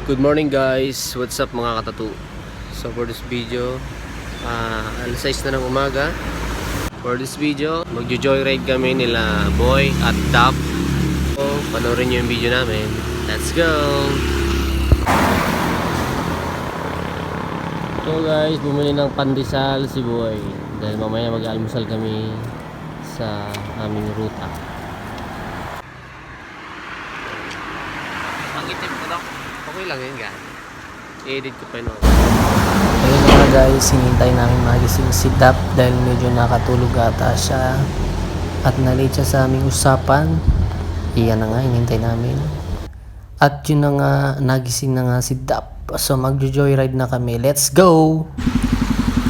Good morning guys, what's up mga katatu. So for this video, alas 6 na ng umaga. For this video, magjo-joyride kami nila Boy at Dap. So panoorin nyo yung video namin. Let's go! So guys, bumili ng pandesal si Boy dahil mamaya mag-almusal kami sa aming ruta. Ang itim ko daw. Okay lang yun guys. I-edit ko pa yun. Ayun na nga guys, hinintay namin magising si Dap dahil medyo nakatulog ata siya at na-late siya sa aming usapan. Iyan na nga, hinintay namin. At yun na nga, nagising na nga si Dap. So magjo-joyride na kami. Let's go!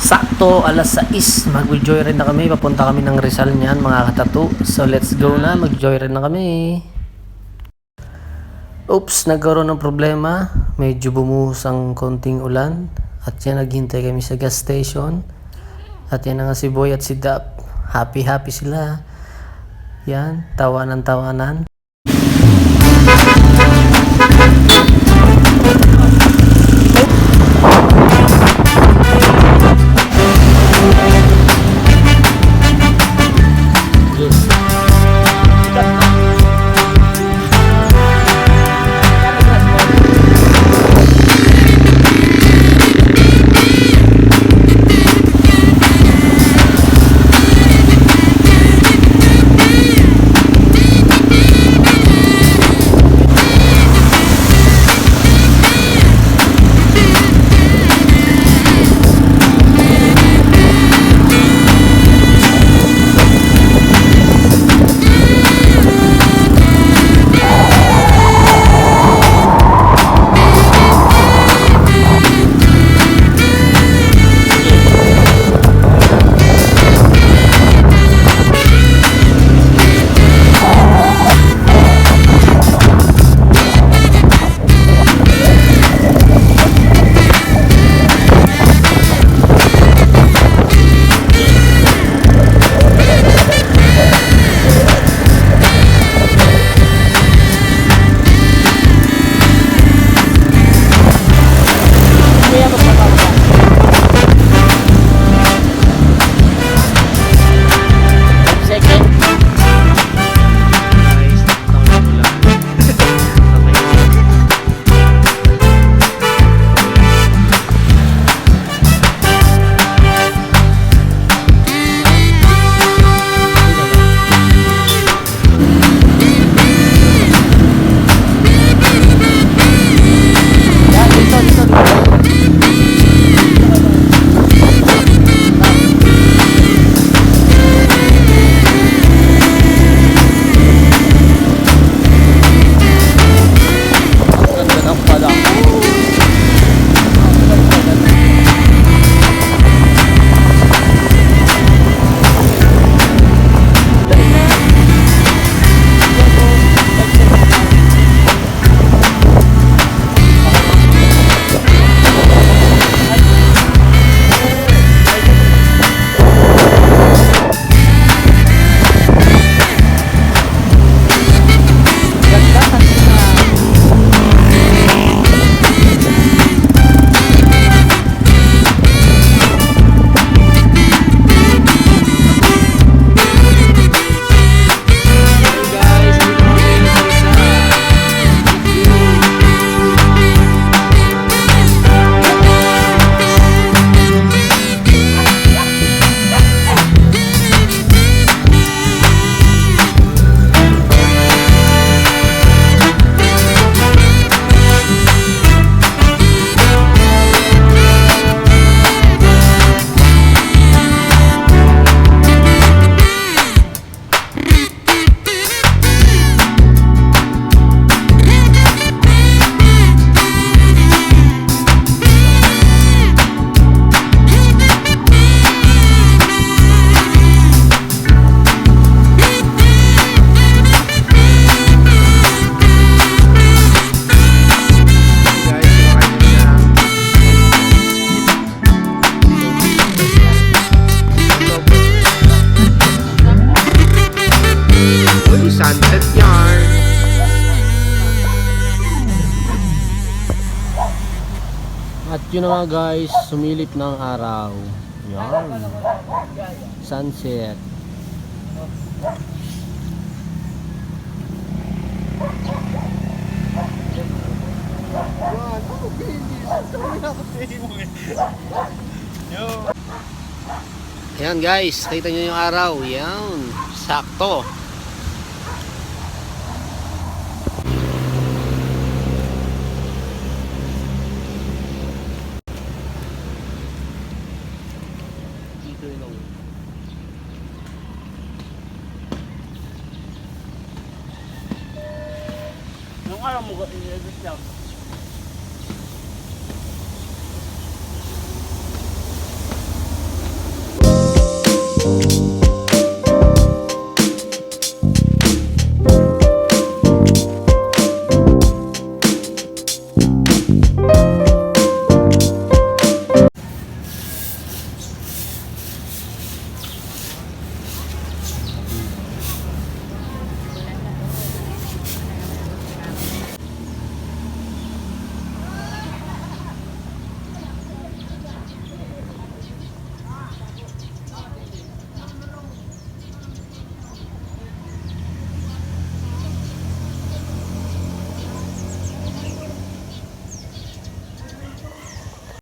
Sakto, alas 6, magjo-joyride na kami. Papunta kami ng Rizal niyan mga katatu. So let's go na, mag-joyride na kami. Oops, nagkaroon ng problema. Medyo bumuhos ang konting ulan. At yan, naghintay kami sa gas station. At yan na nga si Boy at si Dap. Happy sila. Yan, tawanan. At yun na nga guys, sumilip ng araw. Yan. Sunset. Yan guys, kita nyo yung araw. Yan, sakto. Dito yung Nung araw mo,